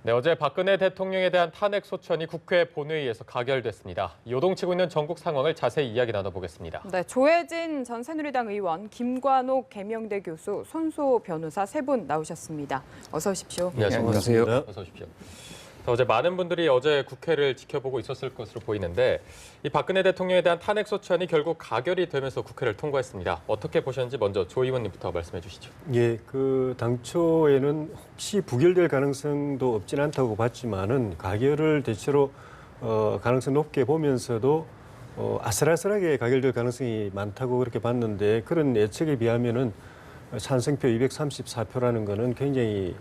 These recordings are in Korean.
네, 어제 박근혜 대통령에 대한 탄핵 소추안이 국회 본회의에서 가결됐습니다. 요동치고 있는 전국 상황을 자세히 이야기 나눠보겠습니다. 네, 조혜진 전 새누리당 의원, 김관옥 계명대 교수, 손소 변호사 세 분 나오셨습니다. 어서 오십시오. 네, 안녕하세요. 어서 오십시오. 어제 많은 분들이 어제 국회를 지켜보고 있었을 것으로 보이는데 이 박근혜 대통령에 대한 탄핵 소추안이 결국 가결이 되면서 국회를 통과했습니다. 어떻게 보셨는지 먼저 조 의원님부터 말씀해 주시죠. 예, 당초에는 혹시 부결될 가능성도 없진 않다고 봤지만은 가결을 대체로 가능성 높게 보면서도 아슬아슬하게 가결될 가능성이 많다고 그렇게 봤는데 그런 예측에 비하면은 찬성표 234표라는 거는 굉장히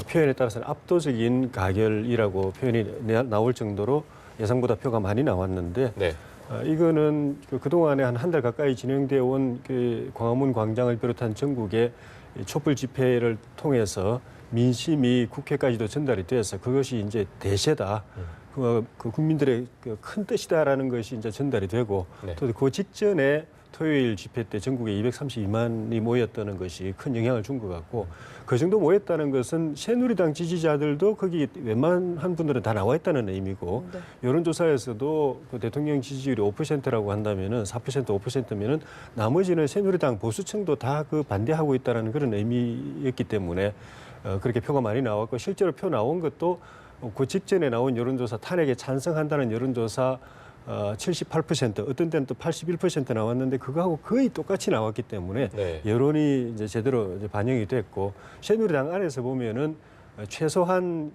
표현에 따라서는 압도적인 가결이라고 표현이 나올 정도로 예상보다 표가 많이 나왔는데 네. 이거는 그동안에 한 달 가까이 진행되어 온 광화문 광장을 비롯한 전국의 촛불 집회를 통해서 민심이 국회까지도 전달이 돼서 그것이 이제 대세다. 그 국민들의 큰 뜻이다라는 것이 이제 전달이 되고 네. 또 그 직전에 토요일 집회 때 전국에 232만이 모였다는 것이 큰 영향을 준 것 같고 그 정도 모였다는 것은 새누리당 지지자들도 거기 웬만한 분들은 다 나와 있다는 의미고 네. 여론조사에서도 그 대통령 지지율이 5%라고 한다면은 4% 5%면은 나머지는 새누리당 보수층도 다 반대하고 있다는 그런 의미였기 때문에 그렇게 표가 많이 나왔고 실제로 표 나온 것도 그 직전에 나온 여론조사 탄핵에 찬성한다는 여론조사 78% 어떤 때는 또 81% 나왔는데 그거하고 거의 똑같이 나왔기 때문에 네. 여론이 이제 제대로 반영이 됐고 새누리당 안에서 보면은 최소한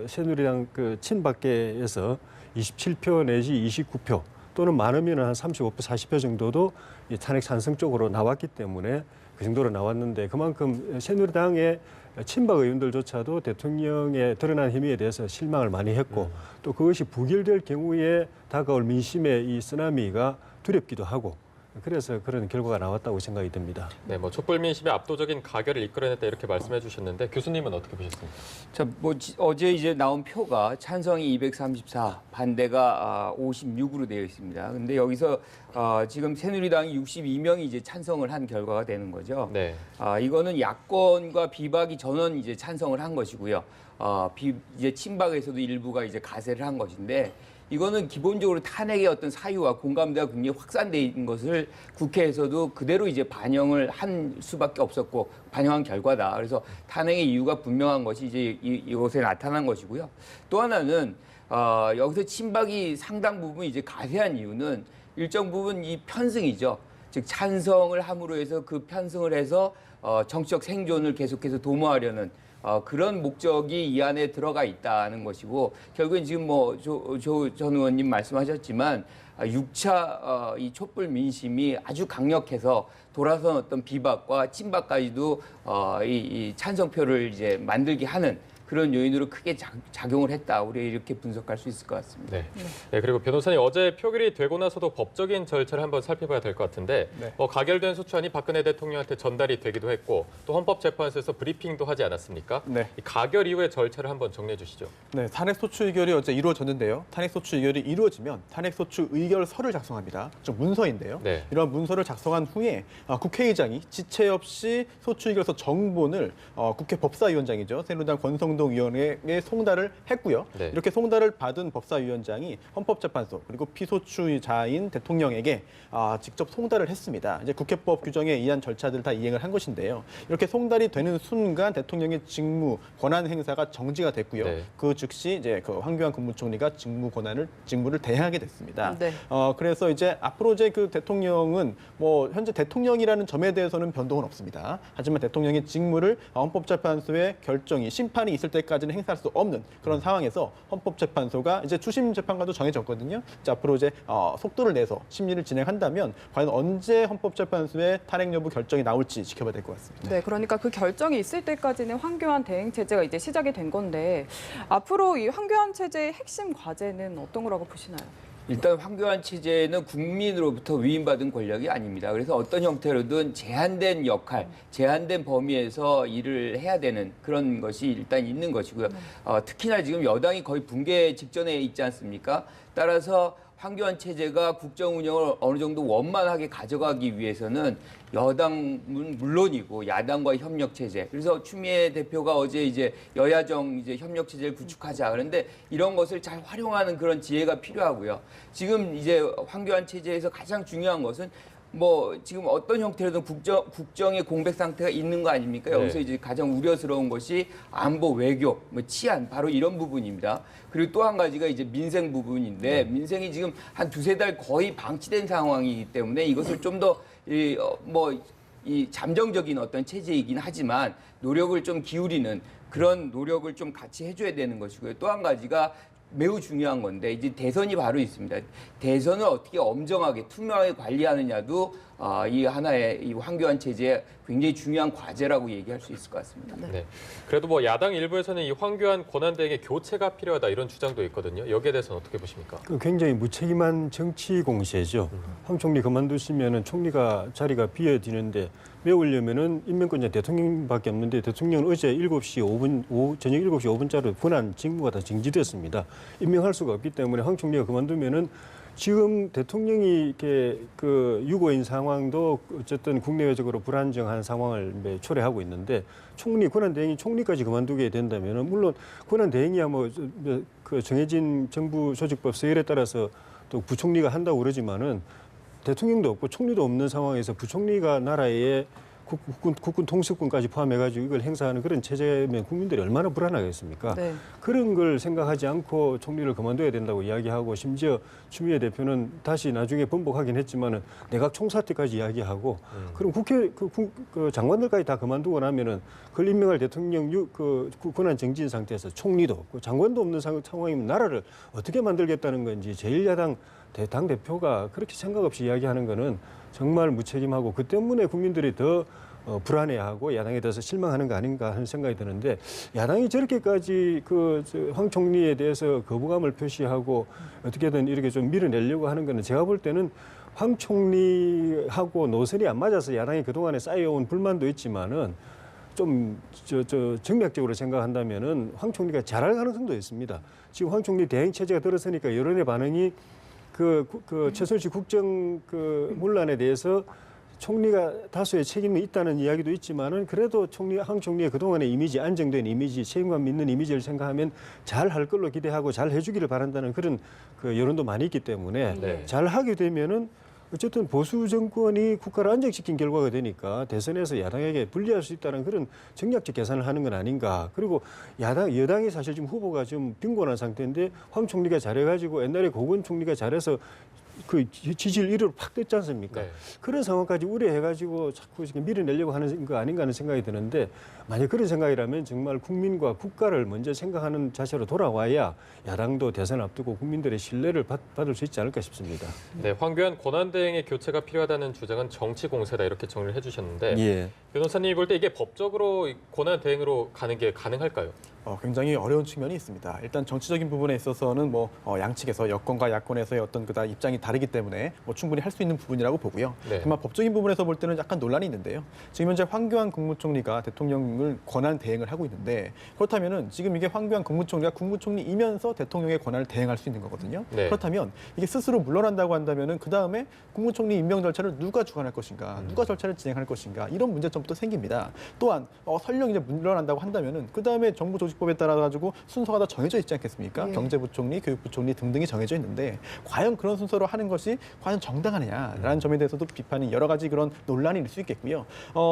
새누리당 친박계에서 27표 내지 29표 또는 많으면 한 35표, 40표 정도도 이 탄핵 찬성 쪽으로 나왔기 때문에 그 정도로 나왔는데 그만큼 새누리당의 친박 의원들조차도 대통령의 드러난 힘에 대해서 실망을 많이 했고 또 그것이 부결될 경우에 다가올 민심의 이 쓰나미가 두렵기도 하고 그래서 그런 결과가 나왔다고 생각이 듭니다. 네, 촛불 민심의 압도적인 가결을 이끌어냈다 이렇게 말씀해 주셨는데 교수님은 어떻게 보셨습니까? 자, 어제 이제 나온 표가 찬성이 234, 반대가 56으로 되어 있습니다. 근데 여기서 지금 새누리당이 62명이 이제 찬성을 한 결과가 되는 거죠. 네. 이거는 야권과 비박이 전원 이제 찬성을 한 것이고요. 이제 친박에서도 일부가 이제 가세를 한 것인데 이거는 기본적으로 탄핵의 어떤 사유와 공감대가 굉장히 확산돼 있는 것을 국회에서도 그대로 이제 반영을 한 수밖에 없었고 반영한 결과다. 그래서 탄핵의 이유가 분명한 것이 이제 이곳에 나타난 것이고요. 또 하나는 여기서 친박이 상당 부분 이제 가세한 이유는 일정 부분 이 편승이죠. 즉 찬성을 함으로 해서 그 편승을 해서 정치적 생존을 계속해서 도모하려는 그런 목적이 이 안에 들어가 있다는 것이고 결국엔 지금 조 전 의원님 말씀하셨지만 6차 이 촛불 민심이 아주 강력해서 돌아선 어떤 비박과 친박까지도 이 찬성표를 이제 만들게 하는 그런 요인으로 크게 작용을 했다. 우리가 이렇게 분석할 수 있을 것 같습니다. 네. 네, 그리고 변호사님 어제 표결이 되고 나서도 법적인 절차를 한번 살펴봐야 될 것 같은데 가결된 소추안이 박근혜 대통령한테 전달이 되기도 했고 또 헌법재판소에서 브리핑도 하지 않았습니까? 네. 이 가결 이후의 절차를 한번 정리해 주시죠. 네, 탄핵소추 의결이 어제 이루어졌는데요. 탄핵소추 의결이 이루어지면 탄핵소추 의결서를 작성합니다. 즉 문서인데요. 네. 이러한 문서를 작성한 후에 국회의장이 지체 없이 소추 의결서 정본을 국회 법사위원장이죠. 새누리당 권성동 위원회에 송달을 했고요. 네. 이렇게 송달을 받은 법사위원장이 헌법재판소 그리고 피소추자인 대통령에게 직접 송달을 했습니다. 이제 국회법 규정에 의한 절차들을 다 이행을 한 것인데요. 이렇게 송달이 되는 순간 대통령의 직무 권한 행사가 정지가 됐고요. 네. 그 즉시 이제 황교안 국무총리가 직무를 대행하게 됐습니다. 네. 그래서 이제 앞으로 이제 대통령은 현재 대통령이라는 점에 대해서는 변동은 없습니다. 하지만 대통령의 직무를 헌법재판소의 결정이 심판이 있을 때까지는 행사할 수 없는 그런 상황에서 헌법재판소가 이제 추심 재판관도 정해졌거든요. 앞으로 이제 속도를 내서 심리를 진행한다면 과연 언제 헌법재판소의 탄핵 여부 결정이 나올지 지켜봐야 될 것 같습니다. 네, 그러니까 그 결정이 있을 때까지는 황교안 대행 체제가 이제 시작이 된 건데 앞으로 이 황교안 체제의 핵심 과제는 어떤 거라고 보시나요? 일단 황교안 체제는 국민으로부터 위임받은 권력이 아닙니다. 그래서 어떤 형태로든 제한된 역할, 제한된 범위에서 일을 해야 되는 그런 것이 일단 있는 것이고요. 특히나 지금 여당이 거의 붕괴 직전에 있지 않습니까? 따라서 황교안 체제가 국정 운영을 어느 정도 원만하게 가져가기 위해서는 여당은 물론이고 야당과의 협력 체제. 그래서 추미애 대표가 어제 이제 여야정 이제 협력 체제를 구축하자. 그런데 이런 것을 잘 활용하는 그런 지혜가 필요하고요. 지금 이제 황교안 체제에서 가장 중요한 것은 뭐 지금 어떤 형태로든 국정의 공백 상태가 있는 거 아닙니까? 네. 여기서 이제 가장 우려스러운 것이 안보, 외교, 뭐 치안 바로 이런 부분입니다. 그리고 또 한 가지가 이제 민생 부분인데 민생이 지금 한 두세 달 거의 방치된 상황이기 때문에 이것을 좀 더 이 잠정적인 어떤 체제이긴 하지만 노력을 좀 기울이는 그런 노력을 좀 같이 해줘야 되는 것이고요. 또 한 가지가 매우 중요한 건데 이제 대선이 바로 있습니다. 대선을 어떻게 엄정하게 투명하게 관리하느냐도 이 하나의 이 황교안 체제의 굉장히 중요한 과제라고 얘기할 수 있을 것 같습니다. 네. 그래도 뭐 야당 일부에서는 이 황교안 권한대행의 교체가 필요하다 이런 주장도 있거든요. 여기에 대해서는 어떻게 보십니까? 굉장히 무책임한 정치 공세죠. 황 총리 그만두시면은 총리가 자리가 비어지는데 메우려면은 임명권자 대통령밖에 없는데 대통령은 어제 7시 5분, 저녁 7시 5분자로 권한 직무가 다 정지됐습니다. 임명할 수가 없기 때문에 황 총리가 그만두면은 지금 대통령이 이렇게 그 유고인 상황도 어쨌든 국내외적으로 불안정한 상황을 초래하고 있는데 총리 권한대행이 총리까지 그만두게 된다면은 물론 권한대행이야 그 정해진 정부 조직법 서열에 따라서 또 부총리가 한다고 그러지만은 대통령도 없고 총리도 없는 상황에서 부총리가 나라의 국군 통수권까지 포함해가지고 이걸 행사하는 그런 체제면 국민들이 얼마나 불안하겠습니까? 네. 그런 걸 생각하지 않고 총리를 그만둬야 된다고 이야기하고 심지어 추미애 대표는 다시 나중에 번복하긴 했지만은 내각 총사퇴까지 이야기하고 그럼 국회 그 장관들까지 다 그만두고 나면은 그걸 임명할 대통령 권한 정지인 상태에서 총리도 없고 장관도 없는 상황이면 나라를 어떻게 만들겠다는 건지 제1야당 당 대표가 그렇게 생각 없이 이야기하는 거는 정말 무책임하고 그 때문에 국민들이 더 불안해하고 야당에 대해서 실망하는 거 아닌가 하는 생각이 드는데 야당이 저렇게까지 황 총리에 대해서 거부감을 표시하고 어떻게든 이렇게 좀 밀어내려고 하는 거는 제가 볼 때는 황 총리하고 노선이 안 맞아서 야당이 그동안에 쌓여온 불만도 있지만은 좀 정략적으로 생각한다면은 황 총리가 잘할 가능성도 있습니다. 지금 황 총리 대행 체제가 들어서니까 여론의 반응이 최순실 국정 문란에 대해서 총리가 다수의 책임이 있다는 이야기도 있지만은 그래도 황 총리의 그동안의 이미지, 안정된 이미지, 책임감 있는 이미지를 생각하면 잘 할 걸로 기대하고 잘 해주기를 바란다는 그런 여론도 많이 있기 때문에 네. 잘 하게 되면은 어쨌든 보수 정권이 국가를 안정시킨 결과가 되니까 대선에서 야당에게 불리할 수 있다는 그런 전략적 계산을 하는 건 아닌가. 그리고 여당이 사실 지금 후보가 좀 빈곤한 상태인데 황 총리가 잘해가지고 옛날에 고건 총리가 잘해서 그 지지율 1위로 팍 떴지 않습니까? 네. 그런 상황까지 우려해가지고 자꾸 지금 밀어내려고 하는 거 아닌가 하는 생각이 드는데 만약 그런 생각이라면 정말 국민과 국가를 먼저 생각하는 자세로 돌아와야 야당도 대선 앞두고 국민들의 신뢰를 받을 수 있지 않을까 싶습니다. 네, 황교안 권한대행의 교체가 필요하다는 주장은 정치 공세다 이렇게 정리를 해주셨는데 예. 변호사님이 볼 때 이게 법적으로 권한대행으로 가는 게 가능할까요? 굉장히 어려운 측면이 있습니다. 일단 정치적인 부분에 있어서는 양측에서 여권과 야권에서의 어떤 입장이 다르기 때문에 충분히 할 수 있는 부분이라고 보고요. 네. 다만 법적인 부분에서 볼 때는 약간 논란이 있는데요. 지금 현재 황교안 국무총리가 대통령을 권한 대행을 하고 있는데 그렇다면은 지금 이게 황교안 국무총리가 국무총리이면서 대통령의 권한을 대행할 수 있는 거거든요. 네. 그렇다면 이게 스스로 물러난다고 한다면은 그 다음에 국무총리 임명 절차를 누가 주관할 것인가, 누가 절차를 진행할 것인가 이런 문제점도 생깁니다. 또한 설령 이제 물러난다고 한다면은 그 다음에 정부 조직법에 따라 가지고 순서가 다 정해져 있지 않겠습니까? 예. 경제부총리, 교육부총리 등등이 정해져 있는데 과연 그런 순서로 하는 것이 과연 정당하느냐라는 점에 대해서도 비판이 여러 가지 그런 논란이 있을 수 있겠고요.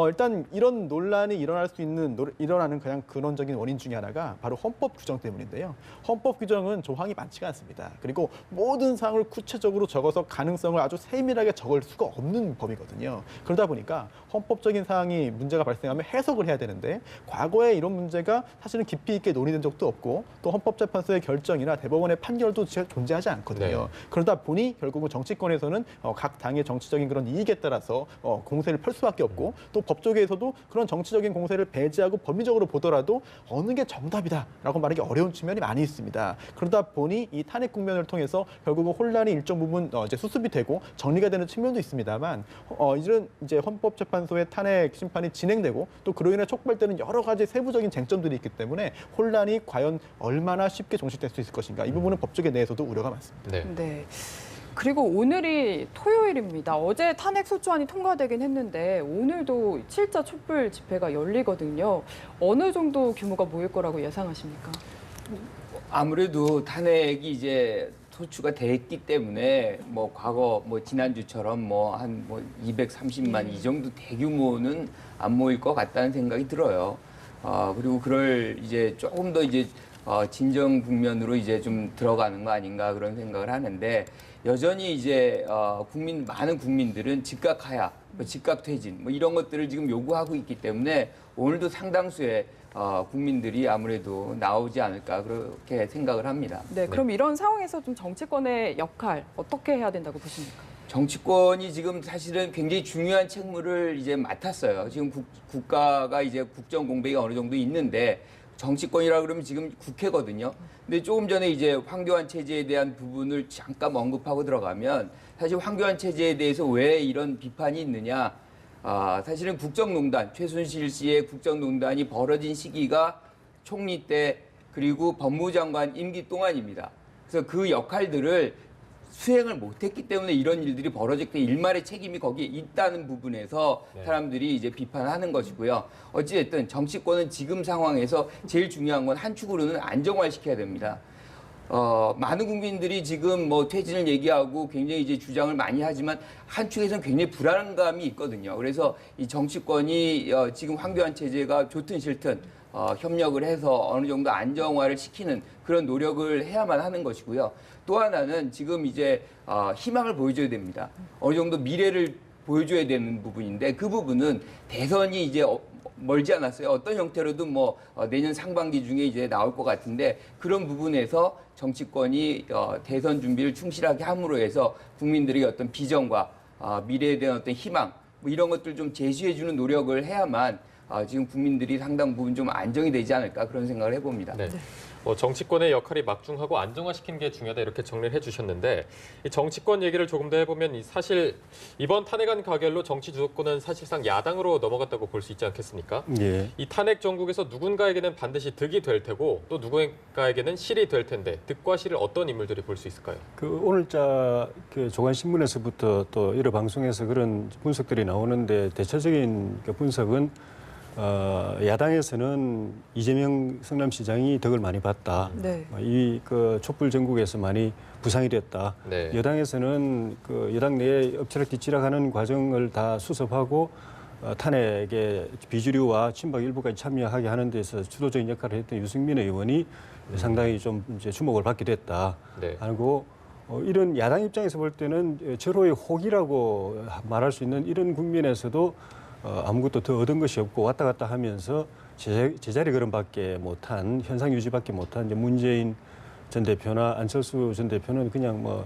일단 이런 논란이 일어나는 그냥 근원적인 원인 중에 하나가 바로 헌법 규정 때문인데요. 헌법 규정은 조항이 많지가 않습니다. 그리고 모든 사항을 구체적으로 적어서 가능성을 아주 세밀하게 적을 수가 없는 법이거든요. 그러다 보니까 헌법적인 사항이 문제가 발생하면 해석을 해야 되는데 과거에 이런 문제가 사실은 깊이 있게 논의된 적도 없고 또 헌법재판소의 결정이나 대법원의 판결도 존재하지 않거든요. 네. 그러다 보니 결국은 정치권에서는 각 당의 정치적인 그런 이익에 따라서 공세를 펼 수밖에 없고 또 법조계에서도 그런 정치적인 공세를 배제하고 법리적으로 보더라도 어느 게 정답이다라고 말하기 어려운 측면이 많이 있습니다. 그러다 보니 이 탄핵 국면을 통해서 결국은 혼란이 일정 부분 이제 수습이 되고 정리가 되는 측면도 있습니다만 이런 이제 헌법재판소의 탄핵 심판이 진행되고 또 그로 인해 촉발되는 여러 가지 세부적인 쟁점들이 있기 때문에 혼란이 과연 얼마나 쉽게 종식될 수 있을 것인가 이 부분은 법조계 내에서도 우려가 많습니다. 네. 네. 그리고 오늘이 토요일입니다. 어제 탄핵 소추안이 통과되긴 했는데 오늘도 7자 촛불 집회가 열리거든요. 어느 정도 규모가 모일 거라고 예상하십니까? 아무래도 탄핵이 이제 소추가 됐기 때문에 뭐 과거 뭐 지난주처럼 뭐 한 뭐 230만 이 정도 대규모는 안 모일 것 같다는 생각이 들어요. 그리고 그럴 이제 조금 더 이제 진정 국면으로 이제 좀 들어가는 거 아닌가 그런 생각을 하는데 여전히 이제 많은 국민들은 즉각 하야, 뭐 즉각 퇴진 뭐 이런 것들을 지금 요구하고 있기 때문에 오늘도 상당수의 국민들이 아무래도 나오지 않을까 그렇게 생각을 합니다. 네, 그럼 이런 상황에서 좀 정치권의 역할 어떻게 해야 된다고 보십니까? 정치권이 지금 사실은 굉장히 중요한 책무를 이제 맡았어요. 지금 국가가 이제 국정 공백이 어느 정도 있는데 정치권이라 그러면 지금 국회거든요. 근데 조금 전에 이제 황교안 체제에 대한 부분을 잠깐 언급하고 들어가면 사실 황교안 체제에 대해서 왜 이런 비판이 있느냐? 사실은 국정농단, 최순실 씨의 국정농단이 벌어진 시기가 총리 때 그리고 법무장관 임기 동안입니다. 그래서 그 역할들을 수행을 못했기 때문에 이런 일들이 벌어졌기 때문에 일말의 책임이 거기에 있다는 부분에서 사람들이 이제 비판하는 것이고요. 어찌됐든 정치권은 지금 상황에서 제일 중요한 건 한 축으로는 안정화시켜야 됩니다. 많은 국민들이 지금 뭐 퇴진을 얘기하고 굉장히 이제 주장을 많이 하지만 한 축에서는 굉장히 불안감이 있거든요. 그래서 이 정치권이 지금 황교안 체제가 좋든 싫든 협력을 해서 어느 정도 안정화를 시키는 그런 노력을 해야만 하는 것이고요. 또 하나는 지금 이제 희망을 보여줘야 됩니다. 어느 정도 미래를 보여줘야 되는 부분인데 그 부분은 대선이 이제 멀지 않았어요. 어떤 형태로든 뭐 내년 상반기 중에 이제 나올 것 같은데 그런 부분에서 정치권이 대선 준비를 충실하게 함으로 해서 국민들의 어떤 비전과 미래에 대한 어떤 희망 뭐 이런 것들 좀 제시해주는 노력을 해야만 지금 국민들이 상당 부분 좀 안정이 되지 않을까 그런 생각을 해봅니다. 네. 정치권의 역할이 막중하고 안정화시키는 게 중요하다 이렇게 정리를 해주셨는데 이 정치권 얘기를 조금 더 해보면 사실 이번 탄핵안 가결로 정치 주도권은 사실상 야당으로 넘어갔다고 볼 수 있지 않겠습니까? 예. 이 탄핵 정국에서 누군가에게는 반드시 득이 될 테고 또 누군가에게는 실이 될 텐데 득과 실을 어떤 인물들이 볼 수 있을까요? 그 오늘자 그 조간신문에서부터 또 여러 방송에서 그런 분석들이 나오는데 대체적인 그 분석은 야당에서는 이재명 성남시장이 덕을 많이 봤다. 네. 이 그 촛불 전국에서 많이 부상이 됐다. 네. 여당에서는 그 여당 내에 엎치락뒤치락하는 과정을 다 수습하고 탄핵의 비주류와 친박 일부까지 참여하게 하는 데서 주도적인 역할을 했던 유승민 의원이 상당히 좀 이제 주목을 받게 됐다. 네. 하고 이런 야당 입장에서 볼 때는 절호의 혹이라고 말할 수 있는 이런 국면에서도 아무것도 더 얻은 것이 없고 왔다 갔다 하면서 제자리 걸음밖에 못한 현상 유지밖에 못한 이제 문재인 전 대표나 안철수 전 대표는 그냥 뭐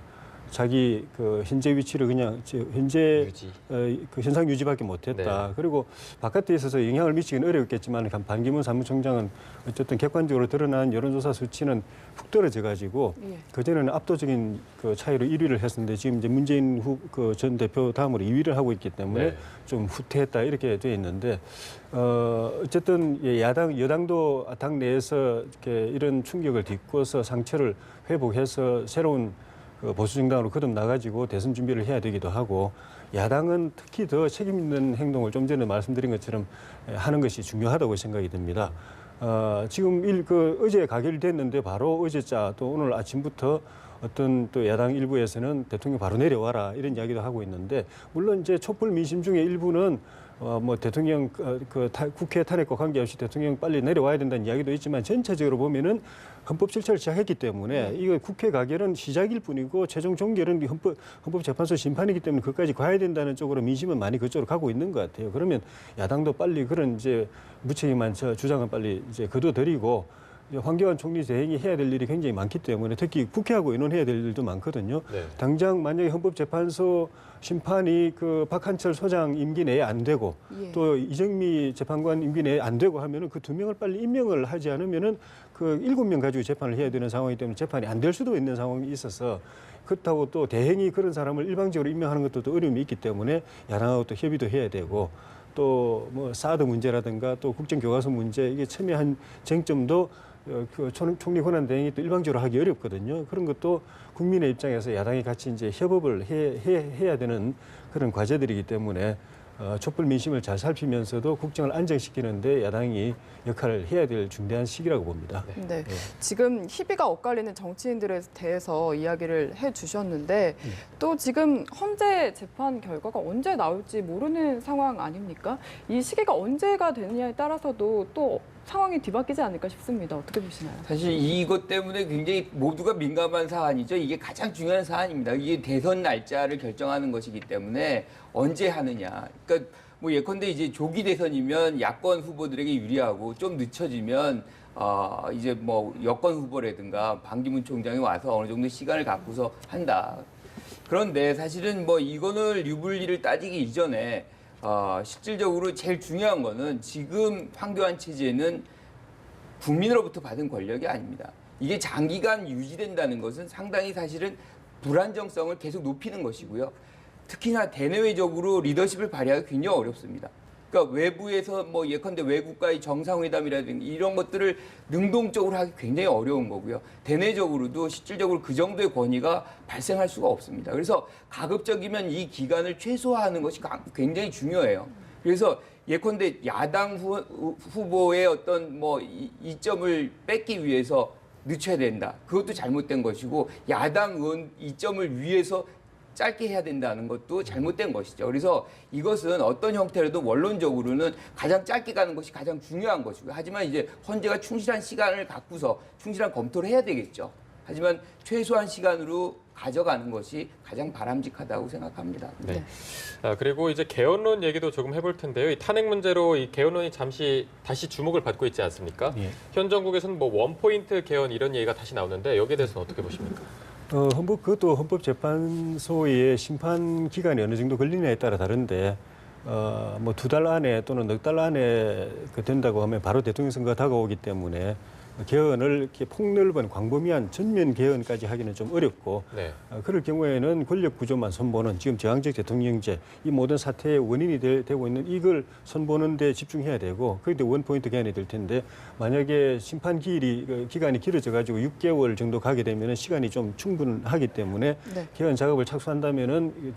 자기 그 현재 위치를 그냥 현재 유지. 그 현상 유지밖에 못했다. 네. 그리고 바깥에 있어서 영향을 미치기는 어렵겠지만 반기문 사무총장은 어쨌든 객관적으로 드러난 여론조사 수치는 훅 떨어져 가지고 예. 그전에는 압도적인 그 차이로 1위를 했었는데 지금 이제 문재인 그 전 대표 다음으로 2위를 하고 있기 때문에 네. 좀 후퇴했다 이렇게 돼 있는데 어쨌든 여당도 당 내에서 이렇게 이런 충격을 딛고서 상처를 회복해서 새로운 그 보수 정당으로 거듭나가지고 대선 준비를 해야 되기도 하고 야당은 특히 더 책임 있는 행동을 좀 전에 말씀드린 것처럼 하는 것이 중요하다고 생각이 듭니다. 지금 어제 가결이 됐는데 바로 어제자 또 오늘 아침부터 어떤 또 야당 일부에서는 대통령 바로 내려와라 이런 이야기도 하고 있는데 물론 이제 촛불 민심 중에 일부는 뭐 대통령 국회 탄핵과 관계없이 대통령 빨리 내려와야 된다는 이야기도 있지만 전체적으로 보면은 헌법 절차를 시작했기 때문에 이거 국회 가결은 시작일 뿐이고 최종 종결은 헌법재판소 심판이기 때문에 그까지 가야 된다는 쪽으로 민심은 많이 그쪽으로 가고 있는 것 같아요. 그러면 야당도 빨리 그런 이제 무책임한 주장은 빨리 이제 거둬들이고 황교안 총리 대행이 해야 될 일이 굉장히 많기 때문에 특히 국회하고 의논해야 될 일도 많거든요. 네. 당장 만약에 헌법재판소 심판이 그 박한철 소장 임기 내에 안 되고 예. 또 이정미 재판관 임기 내에 안 되고 하면은 그 2명을 빨리 임명을 하지 않으면은 그 7명 가지고 재판을 해야 되는 상황이기 때문에 재판이 안 될 수도 있는 상황이 있어서 그렇다고 또 대행이 그런 사람을 일방적으로 임명하는 것도 또 어려움이 있기 때문에 야당하고 또 협의도 해야 되고 또 뭐 사드 문제라든가 또 국정교과서 문제 이게 첨예한 쟁점도 그 총리 권한 대행이 또 일방적으로 하기 어렵거든요. 그런 것도 국민의 입장에서 야당이 같이 이제 협업을 해야 되는 그런 과제들이기 때문에 촛불 민심을 잘 살피면서도 국정을 안정시키는데 야당이 역할을 해야 될 중대한 시기라고 봅니다. 네. 지금 희비가 엇갈리는 정치인들에 대해서 이야기를 해주셨는데 또 지금 헌재 재판 결과가 언제 나올지 모르는 상황 아닙니까? 이 시기가 언제가 되느냐에 따라서도 또 상황이 뒤바뀌지 않을까 싶습니다. 어떻게 보시나요? 사실 이것 때문에 굉장히 모두가 민감한 사안이죠. 이게 가장 중요한 사안입니다. 이게 대선 날짜를 결정하는 것이기 때문에 언제 하느냐. 그러니까 뭐 예컨대 이제 조기 대선이면 야권 후보들에게 유리하고 좀 늦춰지면 이제 뭐 여권 후보라든가 반기문 총장이 와서 어느 정도 시간을 갖고서 한다. 그런데 사실은 뭐 이거는 유불리를 따지기 이전에 실질적으로 제일 중요한 거는 지금 황교안 체제는 국민으로부터 받은 권력이 아닙니다. 이게 장기간 유지된다는 것은 상당히 사실은 불안정성을 계속 높이는 것이고요. 특히나 대내외적으로 리더십을 발휘하기 굉장히 어렵습니다. 그러니까 외부에서 뭐 예컨대 외국과의 정상회담이라든가 이런 것들을 능동적으로 하기 굉장히 어려운 거고요. 대내적으로도 실질적으로 그 정도의 권위가 발생할 수가 없습니다. 그래서 가급적이면 이 기간을 최소화하는 것이 굉장히 중요해요. 그래서 예컨대 야당 후보의 어떤 뭐 이점을 뺏기 위해서 늦춰야 된다. 그것도 잘못된 것이고 야당 의원 이점을 위해서 짧게 해야 된다는 것도 잘못된 것이죠. 그래서 이것은 어떤 형태로도 원론적으로는 가장 짧게 가는 것이 가장 중요한 것이고요. 하지만 이제 헌재가 충실한 시간을 갖고서 충실한 검토를 해야 되겠죠. 하지만 최소한 시간으로 가져가는 것이 가장 바람직하다고 생각합니다. 네. 그리고 이제 개헌론 얘기도 조금 해볼 텐데요. 이 탄핵 문제로 이 개헌론이 잠시 다시 주목을 받고 있지 않습니까? 예. 현 정국에서는 뭐 원포인트 개헌 이런 얘기가 다시 나오는데 여기에 대해서는 어떻게 보십니까? 그것도 헌법재판소의 심판 기간이 어느 정도 걸리냐에 따라 다른데, 뭐 2달 안에 또는 넉 달 안에 된다고 하면 바로 대통령 선거가 다가오기 때문에 개헌을 이렇게 폭넓은 광범위한 전면 개헌까지 하기는 좀 어렵고, 네. 그럴 경우에는 권력 구조만 선보는 지금 저항적 대통령제 이 모든 사태의 원인이 되고 있는 이걸 선보는 데 집중해야 되고, 그게 원포인트 개헌이 될 텐데, 만약에 심판 기간이 길어져 가지고 6개월 정도 가게 되면 시간이 좀 충분하기 때문에 네. 개헌 작업을 착수한다면은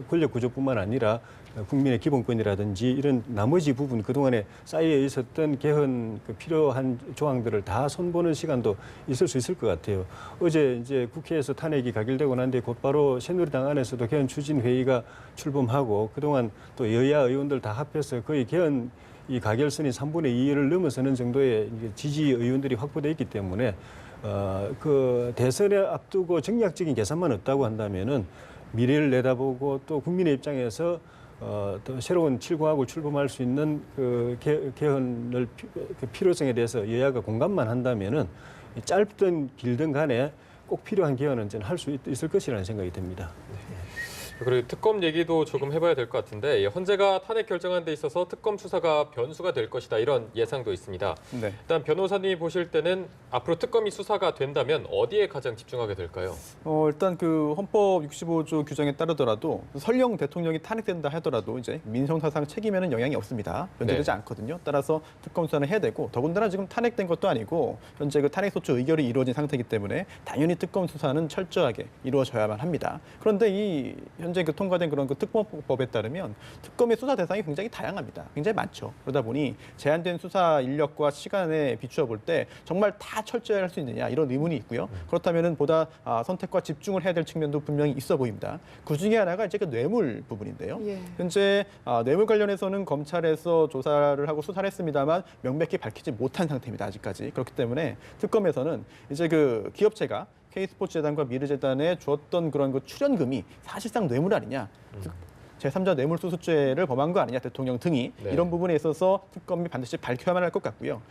권력 구조뿐만 아니라 국민의 기본권이라든지 이런 나머지 부분 그동안에 쌓여 있었던 개헌 필요한 조항들을 다 손보는 시간도 있을 수 있을 것 같아요. 어제 이제 국회에서 탄핵이 가결되고 난 뒤에 곧바로 새누리당 안에서도 개헌 추진 회의가 출범하고 그동안 또 여야 의원들 다 합해서 거의 개헌 이 가결선이 3분의 2를 넘어서는 정도의 지지 의원들이 확보돼 있기 때문에 그 대선에 앞두고 정략적인 계산만 없다고 한다면은 미래를 내다보고 또 국민의 입장에서 더 새로운 실과학을 출범할 수 있는 그 개헌을 그 필요성에 대해서 여야가 공감만 한다면은 짧든 길든 간에 꼭 필요한 개헌은 저는 할 수 있을 것이라는 생각이 듭니다. 그리고 특검 얘기도 조금 해봐야 될 것 같은데 헌재가 탄핵 결정한 데 있어서 특검 수사가 변수가 될 것이다 이런 예상도 있습니다. 네. 일단 변호사님이 보실 때는 앞으로 특검이 수사가 된다면 어디에 가장 집중하게 될까요? 일단 그 헌법 65조 규정에 따르더라도 설령 대통령이 탄핵된다 하더라도 이제 민정사상 책임에는 영향이 없습니다. 변제되지 네. 않거든요. 따라서 특검 수사는 해야 되고 더군다나 지금 탄핵된 것도 아니고 현재 그 탄핵소추 의결이 이루어진 상태이기 때문에 당연히 특검 수사는 철저하게 이루어져야만 합니다. 그런데 이 현재 그 통과된 그런 그 특검법에 따르면 특검의 수사 대상이 굉장히 다양합니다. 굉장히 많죠. 그러다 보니 제한된 수사 인력과 시간에 비추어 볼 때 정말 다 철저히 할 수 있느냐 이런 의문이 있고요. 그렇다면은 보다 선택과 집중을 해야 될 측면도 분명히 있어 보입니다. 그 중에 하나가 이제 그 뇌물 부분인데요. 예. 현재 뇌물 관련해서는 검찰에서 조사를 하고 수사를 했습니다만 명백히 밝히지 못한 상태입니다. 아직까지. 그렇기 때문에 특검에서는 이제 그 기업체가 K스포츠재단과 미르재단에 주었던 그런 그 출연금이 사실상 뇌물 아니냐. 제3자 뇌물수수죄를 범한 거 아니냐 대통령 등이 네. 이런 부분에 있어서 특검이 반드시 밝혀야만 할 것 같고요.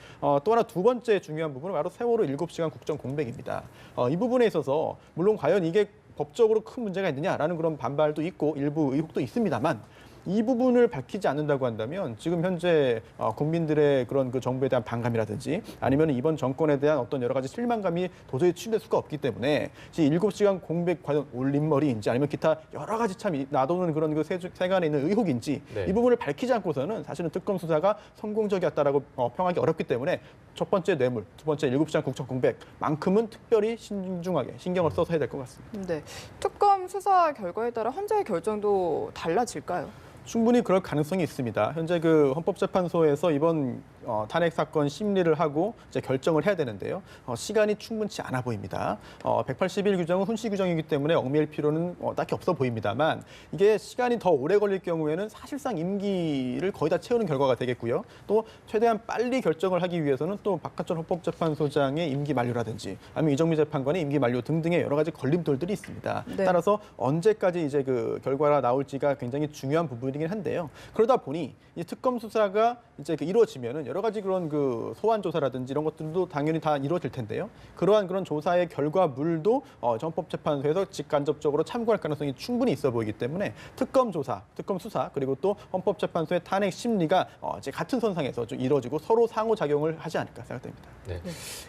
또 하나 두 번째 중요한 부분은 바로 세월호 7시간 국정 공백입니다. 이 부분에 있어서 물론 과연 이게 법적으로 큰 문제가 있느냐라는 그런 반발도 있고 일부 의혹도 있습니다만 이 부분을 밝히지 않는다고 한다면 지금 현재 국민들의 그런 그 정부에 대한 반감이라든지 아니면 이번 정권에 대한 어떤 여러 가지 실망감이 도저히 치유될 수가 없기 때문에 7시간 공백 과연 올림머리인지 아니면 기타 여러 가지 참 나도는 그런 그 세간에 있는 의혹인지 네. 이 부분을 밝히지 않고서는 사실은 특검 수사가 성공적이었다라고 평하기 어렵기 때문에 첫 번째 뇌물, 두 번째 7시간 국정 공백만큼은 특별히 신중하게 신경을 써서 해야 될 것 같습니다. 네. 특검 수사 결과에 따라 헌재의 결정도 달라질까요? 충분히 그럴 가능성이 있습니다. 현재 그 헌법재판소에서 이번 탄핵 사건 심리를 하고 이제 결정을 해야 되는데요. 시간이 충분치 않아 보입니다. 180일 규정은 훈시 규정이기 때문에 얽매일 필요는 딱히 없어 보입니다만 이게 시간이 더 오래 걸릴 경우에는 사실상 임기를 거의 다 채우는 결과가 되겠고요. 또 최대한 빨리 결정을 하기 위해서는 또 박한천 헌법재판소장의 임기 만료라든지 아니면 이정미 재판관의 임기 만료 등등의 여러 가지 걸림돌들이 있습니다. 네. 따라서 언제까지 이제 그 결과가 나올지가 굉장히 중요한 부분이긴 한데요. 그러다 보니 이 특검 수사가 이제 이루어지면은 여러 가지 그런 그 소환 조사라든지 이런 것들도 당연히 다 이루어질 텐데요. 그러한 그런 조사의 결과물도 헌법재판소에서 직간접적으로 참고할 가능성이 충분히 있어 보이기 때문에 특검 조사, 특검 수사 그리고 또 헌법재판소의 탄핵 심리가 이제 같은 선상에서 좀 이루어지고 서로 상호작용을 하지 않을까 생각됩니다. 네.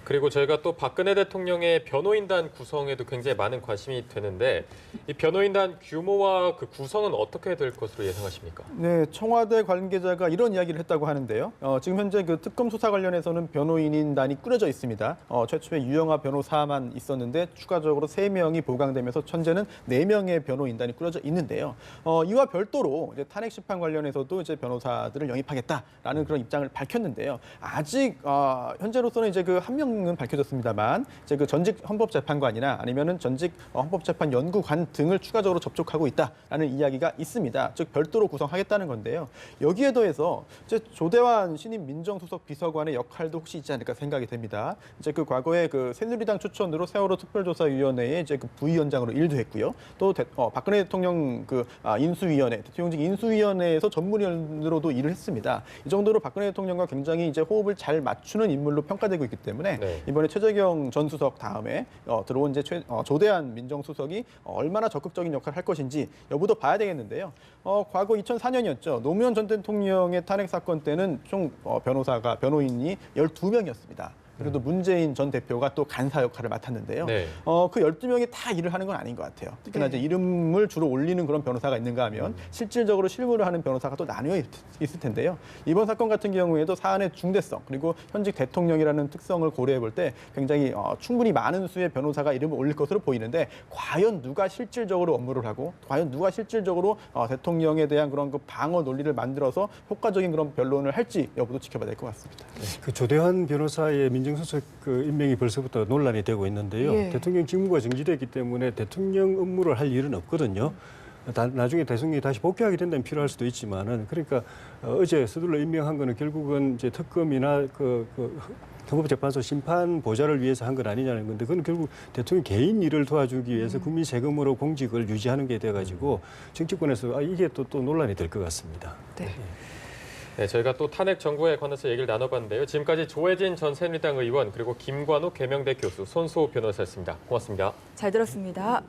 그리고 저희가 또 박근혜 대통령의 변호인단 구성에도 굉장히 많은 관심이 되는데 이 변호인단 규모와 그 구성은 어떻게 될 것으로 예상하십니까? 네, 청와대 관계자가 이런 이야기를 했다고 하는데요. 지금 현재 그 특검 수사 관련해서는 변호인단이 꾸려져 있습니다. 최초에 유영하 변호사만 있었는데 추가적으로 3명이 보강되면서 현재는 4명의 변호인단이 꾸려져 있는데요. 이와 별도로 이제 탄핵 심판 관련해서도 이제 변호사들을 영입하겠다라는 그런 입장을 밝혔는데요. 아직 현재로서는 이제 그 한 명은 밝혀졌습니다만 이제 그 전직 헌법재판관이나 아니면은 전직 헌법재판 연구관 등을 추가적으로 접촉하고 있다라는 이야기가 있습니다. 즉 별도로 구성하겠다는 건데요. 여기에 더해서 이제 조대환 신임 민정수석 비서관의 역할도 혹시 있지 않을까 생각이 됩니다. 이제 그 과거에 그 새누리당 추천으로 세월호 특별조사위원회에 이제 그 부위원장으로 일도 했고요. 또 박근혜 대통령 그 인수위원회, 대통령직 인수위원회에서 전문위원으로도 일을 했습니다. 이 정도로 박근혜 대통령과 굉장히 이제 호흡을 잘 맞추는 인물로 평가되고 있기 때문에 네. 이번에 최재경 전 수석 다음에 들어온 이제 조대환 민정수석이 얼마나 적극적인 역할을 할 것인지 여부도 봐야 되겠는데요. 과거 2004년이었죠. 노무현 전 대통령의 탄핵 사건 때는 총 변호인이 12명이었습니다. 그래도 문재인 전 대표가 또 간사 역할을 맡았는데요. 네. 그 12명이 다 일을 하는 건 아닌 것 같아요. 특히나 네. 이제 이름을 주로 올리는 그런 변호사가 있는가 하면 실질적으로 실무를 하는 변호사가 또 나뉘어 있을 텐데요. 이번 사건 같은 경우에도 사안의 중대성 그리고 현직 대통령이라는 특성을 고려해 볼 때 굉장히 충분히 많은 수의 변호사가 이름을 올릴 것으로 보이는데 과연 누가 실질적으로 업무를 하고 과연 누가 실질적으로 대통령에 대한 그런 그 방어 논리를 만들어서 효과적인 그런 변론을 할지 여부도 지켜봐야 될 것 같습니다. 그 조대환 변호사의 민정수석 그 임명이 벌써부터 논란이 되고 있는데요. 예. 대통령 직무가 정지됐기 때문에 대통령 업무를 할 일은 없거든요. 나중에 대통령이 다시 복귀하게 된다면 필요할 수도 있지만은 그러니까 어제 서둘러 임명한 거는 결국은 이제 특검이나 헌법재판소 심판 보좌를 위해서 한 건 아니냐는 건데 그건 결국 대통령 개인 일을 도와주기 위해서 국민 세금으로 공직을 유지하는 게 돼가지고 정치권에서 이게 또 논란이 될 것 같습니다. 네. 네, 저희가 또 탄핵 정부에 관해서 얘기를 나눠봤는데요. 지금까지 조혜진 전 새누리당 의원 그리고 김관욱 계명대 교수, 손수호 변호사였습니다. 고맙습니다. 잘 들었습니다.